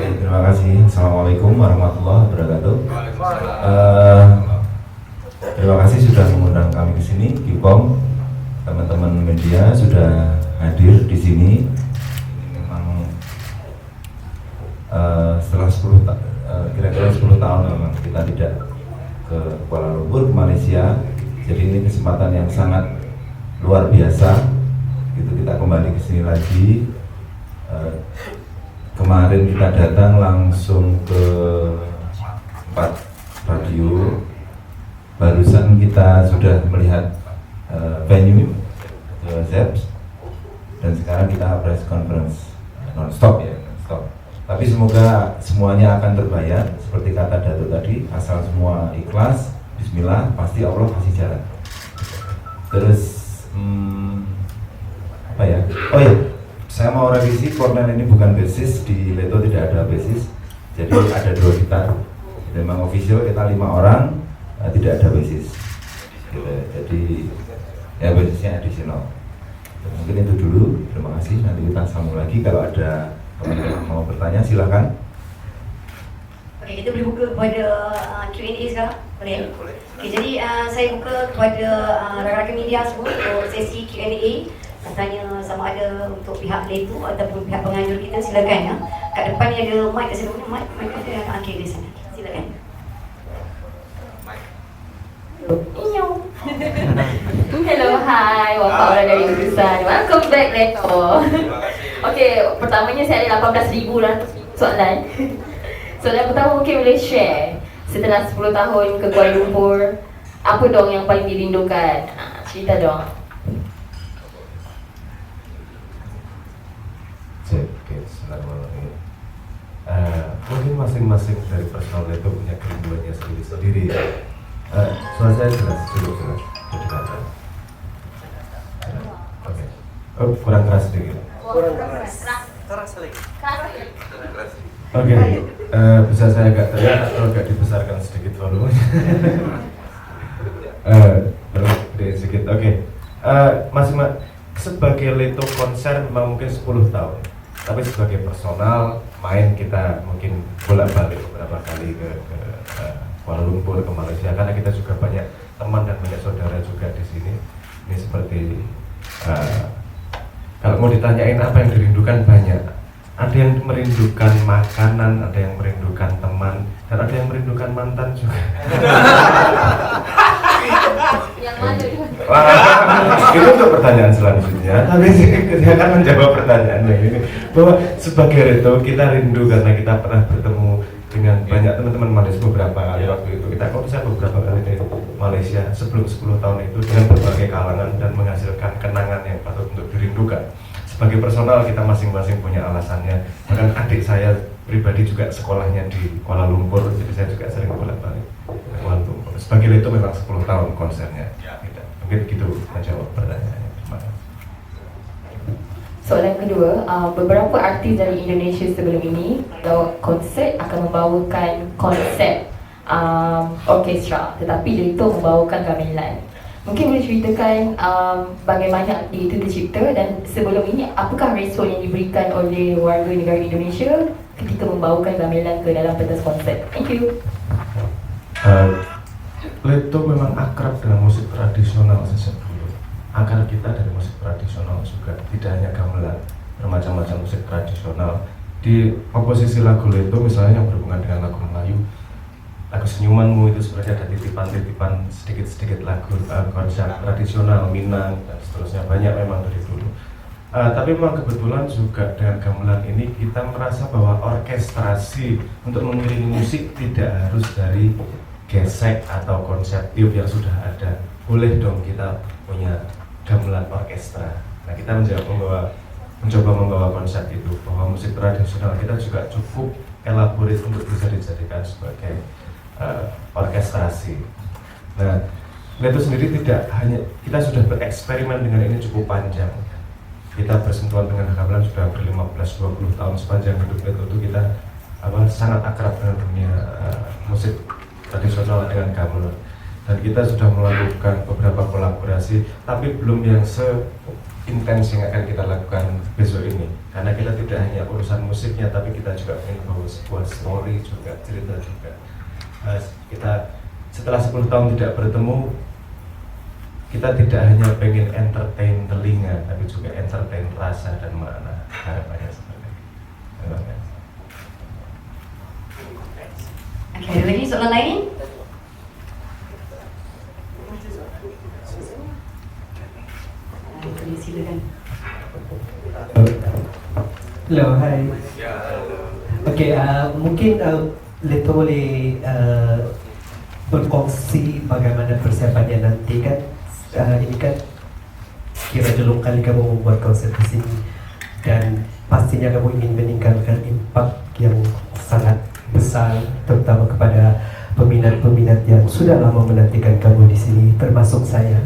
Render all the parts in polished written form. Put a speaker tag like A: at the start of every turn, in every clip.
A: Terima kasih. Assalamualaikum warahmatullahi wabarakatuh. Terima kasih sudah mengundang kami ke sini, Kipom. Teman-teman media sudah hadir di sini. Ini memang setelah kira-kira 10 tahun memang kita tidak ke Kuala Lumpur, ke Malaysia. Jadi ini kesempatan yang sangat luar biasa. Gitu kita kembali ke sini lagi. Kemarin kita datang langsung ke tempat radio. Barusan kita sudah melihat venue ZEPS, dan sekarang kita press conference non-stop ya, non-stop. Tapi semoga semuanya akan terbayar seperti kata Datuk tadi, asal semua ikhlas, Bismillah, pasti Allah kasih jalan. Terus apa ya? Oh ya, saya mau revisi, Cornell ini bukan basis, di Leto tidak ada basis, jadi ada 2 gitar. Memang official kita 5 orang, tidak ada basis. Gitu. Jadi ya basisnya additional. Mungkin itu dulu, terima kasih. Nanti kita sambung lagi kalau ada teman-teman mau bertanya, silakan.
B: Oke, kita boleh buka kepada Q&A sekarang? Boleh? Oke, jadi saya buka kepada rakan-rakan media semua untuk sesi Q&A. Tanya sama ada untuk pihak Leto ataupun pihak penganjur kita, silakan ya. Kat depan ni ada mic, kat sana mic ada yang akhir di sana. Silakan.
C: Hello, hi, Wafak orang dari Urusan. Welcome back, Leto. Okay, pertamanya saya ada 18,000 soalan. Soalan pertama mungkin boleh share. Setelah 10 tahun ke Kuala Lumpur, apa dong yang paling dirindukan? Cerita dong.
D: Assalamualaikum. Mungkin masing-masing dari personal Leto punya kerinduannya sendiri-sendiri. Suara saya jelas, cukup jelas. Oke. Oh, kurang keras sedikit.
E: Keras lagi.
D: Oke. Bisa saya agak teriak atau agak dibesarkan sedikit volumenya? Terus gedein sedikit. Oke. Masing-masing sebagai Leto konser memang mungkin 10 tahun. Tapi sebagai personal main kita mungkin bolak-balik beberapa kali ke Kuala Lumpur, ke Malaysia, karena kita juga banyak teman dan banyak saudara juga di sini. Ini seperti kalau mau ditanyain apa yang dirindukan banyak. Ada yang merindukan makanan, ada yang merindukan teman, dan ada yang merindukan mantan juga.
C: Yang mana?
D: Itu untuk pertanyaan selanjutnya, tapi saya akan menjawab pertanyaan yang ini, bahwa sebagai Leto kita rindu karena kita pernah bertemu dengan banyak teman-teman Malaysia beberapa kali. Waktu itu kita konser beberapa kali di Malaysia sebelum 10 tahun itu dengan berbagai kalangan dan menghasilkan kenangan yang patut untuk dirindukan. Sebagai personal kita masing-masing punya alasannya. Bahkan adik saya pribadi juga sekolahnya di Kuala Lumpur, jadi saya juga sering bolak-balik ke Kuala Lumpur. Sebagai Leto memang 10 tahun konsernya. Mungkin gitu menjawab pertanyaannya. Terima kasih.
C: Soalan kedua, beberapa artis dari Indonesia sebelum ini konsert akan membawakan konsep orkestra, tetapi Leto membawakan gamelan. Mungkin boleh ceritakan bagaimana itu tercipta, dan sebelum ini apakah respon yang diberikan oleh warga negara Indonesia ketika membawakan gamelan ke dalam pentas konsert? Thank you.
D: Leto memang akrab dengan musik tradisional sejak dulu. Akar kita dari musik tradisional juga, tidak hanya gamelan, bermacam-macam musik tradisional. Di komposisi lagu Leto misalnya yang berhubungan dengan lagu Melayu, lagu Senyumanmu itu sebenarnya ada titipan-titipan sedikit-sedikit lagu konsep tradisional Minang dan seterusnya, banyak memang dari dulu. Tapi memang kebetulan juga dengan gamelan ini kita merasa bahwa orkestrasi untuk mengiringi musik tidak harus dari gesek atau konsep tiup yang sudah ada. Boleh dong kita punya gamelan orkestra. Nah, kita mencoba membawa konsep itu, bahwa musik tradisional kita juga cukup elaborate untuk bisa dijadikan sebagai orkestrasi. Nah, Leto sendiri tidak hanya, kita sudah bereksperimen dengan ini cukup panjang. Kita bersentuhan dengan gamelan sudah hampir 15-20 tahun. Sepanjang hidup Leto itu kita sangat akrab dengan dunia musik tradisional dengan gamelan. dan kita sudah melakukan beberapa kolaborasi, tapi belum yang seintens yang akan kita lakukan besok ini, karena kita tidak hanya urusan musiknya, tapi kita juga ingin bawa sebuah story juga, cerita juga. Kita setelah 10 tahun tidak bertemu, kita tidak hanya pengen entertain telinga, tapi juga entertain rasa dan makna. Harapannya seperti itu. Terima kasih.
B: Okey, ada lagi soalan lain? Silakan.
F: Hello, hai. Okey, mungkin Leto boleh berkongsi bagaimana persiapannya nanti kan. Ini kan kira 2 kali kamu membuat konser di sini dan pastinya kamu ingin meninggalkan impak yang sangat besar, terutama kepada peminat-peminat yang sudah lama menantikan kamu di sini, termasuk saya.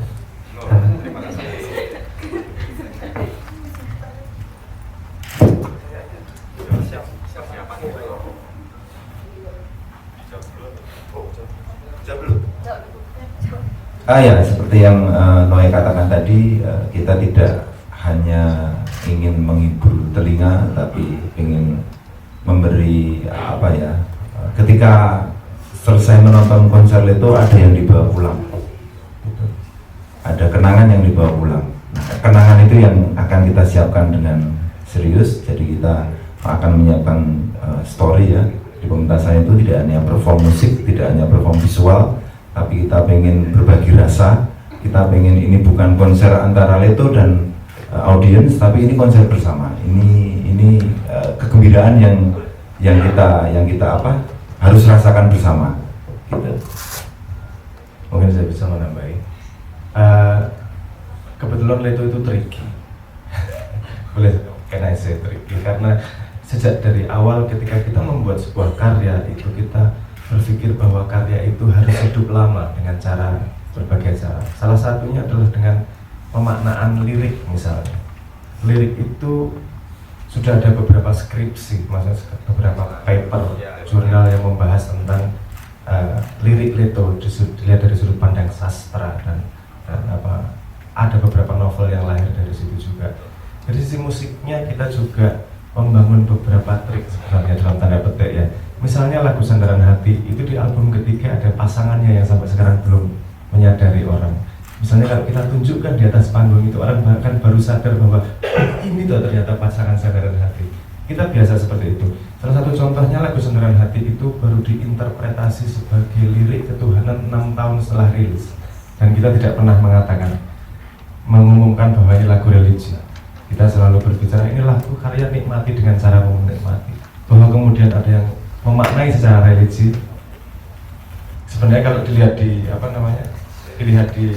A: Ya, seperti yang Noe katakan tadi, kita tidak hanya ingin menghibur telinga, tapi ingin memberi apa ya, ketika selesai menonton konser itu ada yang dibawa pulang, ada kenangan yang dibawa pulang. Nah, kenangan itu yang akan kita siapkan dengan serius. Jadi kita akan menyiapkan story ya. Di pementasan itu tidak hanya perform musik, tidak hanya perform visual, tapi kita pengen berbagi rasa. Kita pengen ini bukan konser antara Leto dan audiens, tapi ini konser bersama. Ini kegembiraan yang kita apa harus rasakan bersama. Gitu.
D: Mungkin saya bisa menambahi. Kebetulan Leto itu tricky. Boleh, can I say tricky? Karena sejak dari awal ketika kita membuat sebuah karya itu kita berpikir bahwa karya itu harus hidup lama dengan berbagai cara. Salah satunya adalah dengan pemaknaan lirik misalnya. Lirik itu sudah ada beberapa skripsi, maksudnya beberapa paper jurnal yang membahas tentang lirik Leto dilihat dari sudut pandang sastra dan ada beberapa novel yang lahir dari situ juga. Dari sisi musiknya kita juga membangun beberapa trik sebenarnya dalam tanda petik ya. Misalnya lagu Sandaran Hati itu di album ketiga ada pasangannya yang sampai sekarang belum menyadari orang. Misalnya kalau kita tunjukkan di atas panggung itu, orang bahkan baru sadar bahwa ini tuh ternyata pasangan Sandaran Hati. Kita biasa seperti itu. Salah satu contohnya lagu Sandaran Hati itu baru diinterpretasi sebagai lirik ketuhanan 6 tahun setelah rilis. Dan kita tidak pernah mengumumkan bahwa ini lagu religi. Kita selalu berbicara ini lagu karya nikmati dengan cara menikmati. Bahwa kemudian ada yang memaknai secara religi. Sebenarnya kalau dilihat dilihat di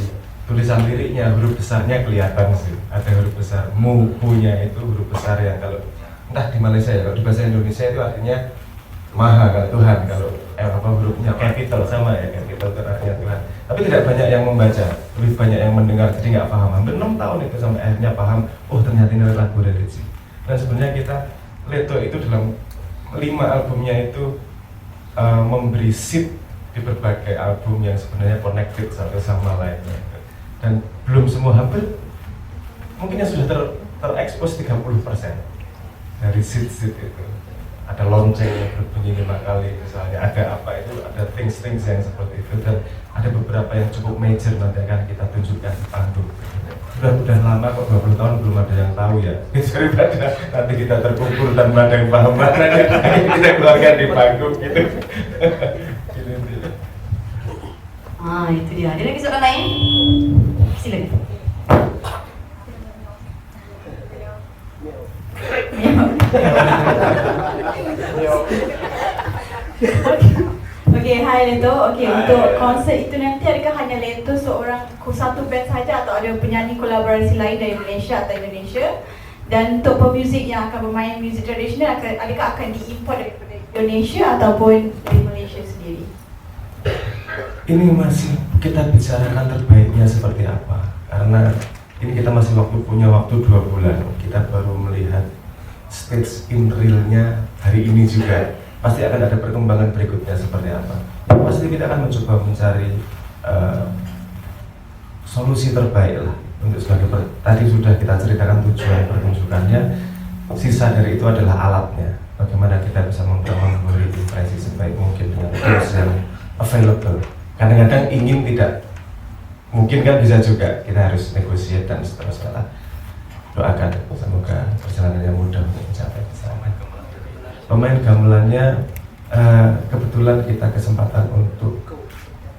D: tulisan liriknya, huruf besarnya kelihatan sih. Ada huruf besar, mu-nya itu huruf besar yang kalau entah di Malaysia ya, kalau di bahasa Indonesia itu artinya Maha, kalau Tuhan, kalau hurufnya capital sama ya, capital itu artinya Tuhan. Tapi tidak banyak yang membaca, lebih banyak yang mendengar, jadi nggak paham. Hampir 6 tahun itu sampai akhirnya paham, oh ternyata ini lagu religi. Dan sebenarnya kita Leto itu dalam 5 albumnya itu memberi seed di berbagai album yang sebenarnya connected satu sama lainnya. Dan belum semua, hampir mungkin yang sudah terekspos 30% dari seed itu. Ada lonceng yang berbunyi 5 kali misalnya, ada apa itu, ada things yang seperti itu, dan ada beberapa yang cukup major nanti akan kita tunjukkan di panggung. Udah lama kok, 20 tahun belum ada yang tahu ya. Daripada nanti kita terkubur tanpa ada yang paham maknanya, kita keluarkan di panggung gitu.
B: Itu dia. Ada lagi soalan lain? Silakan.
G: Okay, hai Leto. Okay, untuk konsert itu nanti adakah hanya Leto satu band saja atau ada penyanyi kolaborasi lain dari Malaysia atau Indonesia? Dan untuk pemuzik yang akan bermain muzik tradisional, adakah akan diimport dari Indonesia ataupun dari Malaysia sendiri?
D: Ini masih kita bicarakan terbaiknya seperti apa, karena ini kita masih punya waktu 2 bulan. Kita baru melihat stage in realnya hari ini juga. Pasti akan ada perkembangan berikutnya seperti apa. Pasti kita akan mencoba mencari solusi terbaik lah untuk tadi sudah kita ceritakan tujuan pertunjukannya. Sisa dari itu adalah alatnya, bagaimana kita bisa memberi impresi sebaik mungkin dengan tools yang available. Kadang-kadang ingin tidak mungkin kan bisa juga, kita harus negosiasi dan seterusnya. Doakan semoga perjalanannya mudah untuk mencapai ke sana. Pemain gamelannya kebetulan kita kesempatan untuk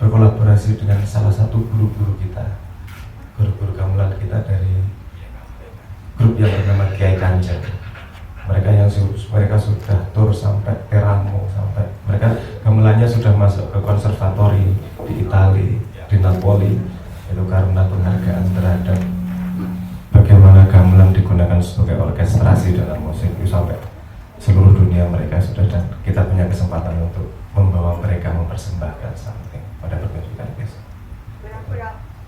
D: berkolaborasi dengan salah satu guru-guru kita, guru-guru gamelan kita dari grup yang bernama Kiai Kanjeng. Mereka sudah tur sampai Teramo, sampai mereka gamelannya sudah masuk ke konservatori di Italia, di Napoli, itu karena penghargaan terhadap bagaimana gamelan digunakan sebagai orkestrasi dalam musik itu sampai seluruh dunia mereka sudah, dan kita punya kesempatan untuk membawa mereka mempersembahkan something pada pertunjukan besok.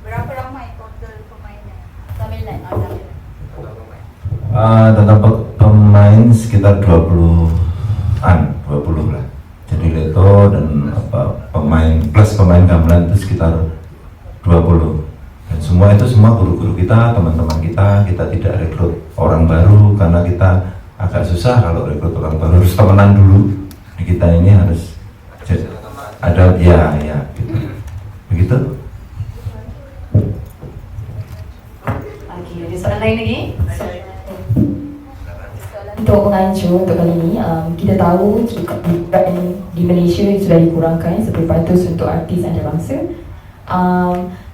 G: Berapa ramai total pemainnya?
C: Gamelan.
A: Total pemain sekitar 20 lah. Jadi Leto dan pemain plus pemain gamelan itu sekitar 20. Dan semua guru-guru kita, teman-teman kita tidak rekrut orang baru karena kita agak susah kalau rekrut orang baru, harus temenan dulu. Kita ini harus ada ya gitu. Begitu.
B: Okey, ada soalan lain lagi?
C: Untuk penganjur untuk kali ini, kita tahu di Malaysia sudah dikurangkan seperti patus untuk artis antarabangsa.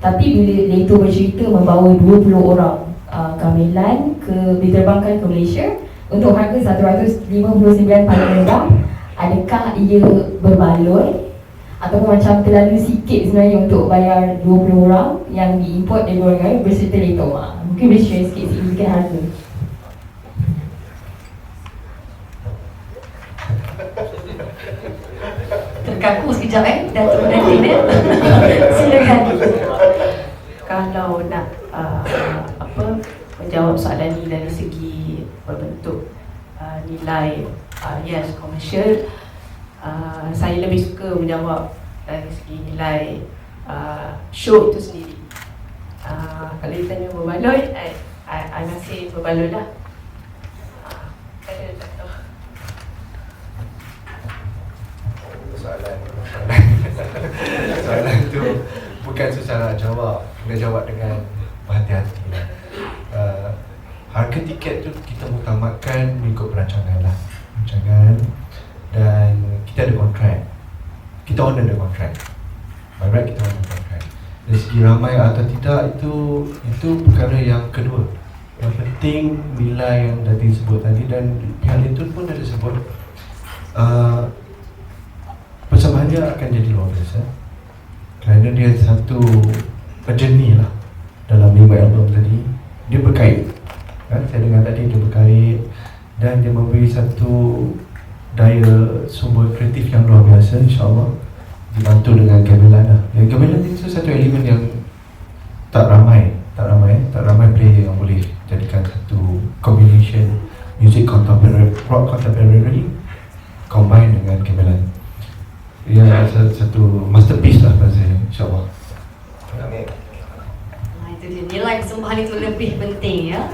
C: Tapi bila Leto bercerita membawa 20 orang gamelan diterbangkan ke Malaysia untuk harga 159 paling rendah, adakah ia berbaloi ataupun macam terlalu sikit sebenarnya untuk bayar 20 orang yang diimport dari luar negara berserta Leto? Mungkin boleh share sikit signifikan harga.
B: Terkaku sekejap Datuk Nadine. Silakan.
H: Kalau nak menjawab soalan ni dari segi berbentuk nilai yes komersial, saya lebih suka menjawab dari segi nilai show itu sendiri. Kalau ditanya berbaloi, I masih berbaloi lah.
D: Soalan itu bukan susah nak jawab, kena jawab dengan berhati-hati lah. Harga tiket tu kita mengutamakan mengikut perancangan lah, dan kita ada kontrak, kita honor the contract. By right, kita honor the contract. Dari segi ramai atau tidak itu perkara yang kedua. Yang penting nilai yang dah disebut tadi, dan pihak itu pun dah disebut persembahannya akan jadi luar biasa kerana dia satu journey lah dalam 5 album tadi. Dia berkait kan, saya dengar tadi dia berkait, dan dia memberi satu daya sumber kreatif yang luar biasa, insyaAllah dibantu dengan gamelan lah. Gamelan itu satu elemen yang tak ramai player yang boleh jadikan satu combination music contemporary, rock contemporary combine dengan gamelan. Ya, satu masterpiece lah pada saya, insyaAllah.
B: Itu dia, nilai persembahan itu lebih penting ya.